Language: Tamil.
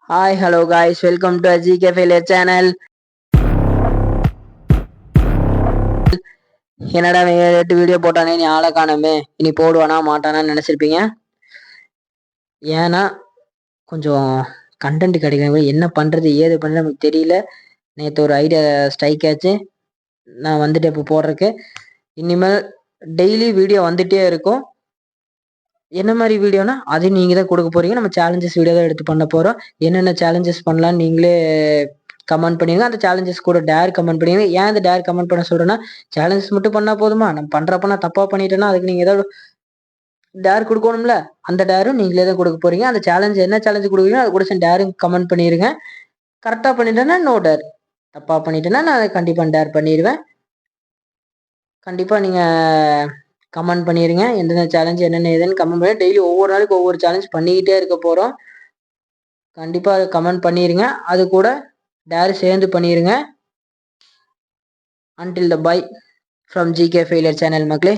Hi, hello guys, welcome to GK Failure channel. என்னடா எட்டு வீடியோ போட்டானே நீ ஆளை காணமே இனி போடுவானா மாட்டானான்னு நினைச்சிருப்பீங்க. ஏன்னா கொஞ்சம் கண்டென்ட் கிடைக்கணும், என்ன பண்றது ஏது பண்றது நமக்கு தெரியல. நேற்று ஒரு ஐடியா ஸ்ட்ரைக் ஆச்சு, நான் வந்துட்டு இப்போ போடுறதுக்கு. இனிமேல் டெய்லி வீடியோ வந்துட்டே இருக்கும். என்ன மாதிரி வீடியோனா அது நீங்க தான் கொடுக்க போறீங்க. நம்ம சேலஞ்சஸ் வீடியோ தான் எடுத்து பண்ண போறோம். என்னென்ன சேலஞ்சஸ் பண்ணலாம்னு நீங்களே கமெண்ட் பண்ணிடுங்க. அந்த சேலஞ்சஸ் கூட டேர் கமெண்ட் பண்ணிடுங்க. ஏன் இந்த டேர் கமெண்ட் பண்ண சொல்றேன்னா, சேலஞ்சஸ் மட்டும் பண்ணா போதுமா? நம்ம பண்றப்ப நான் தப்பா பண்ணிட்டேன்னா அதுக்கு நீங்க ஏதாவது டேர் கொடுக்கணும்ல. அந்த டேரும் நீங்களே தான் கொடுக்க போறீங்க. அந்த சேலஞ்ச் என்ன சேலஞ்ச் கொடுக்குறீங்க அது கூட டேரும் கமெண்ட் பண்ணிடுங்க. கரெக்டா பண்ணிட்டேன்னா நோ டேர், தப்பா பண்ணிட்டேன்னா நான் கண்டிப்பா டேர் பண்ணிடுவேன். கண்டிப்பா நீங்க கமெண்ட் பண்ணிடுங்க. எந்தெந்த சேலஞ்ச் என்னென்ன ஏதுன்னு கமெண்ட் பண்ணி டெய்லி ஒவ்வொரு நாளைக்கு ஒவ்வொரு சேலஞ்ச் பண்ணிக்கிட்டே இருக்க போறோம். கண்டிப்பா கமெண்ட் பண்ணிருங்க. அது கூட டேர் சேர்ந்து பண்ணிருங்க. Until the bye from GK Failure channel மக்களே.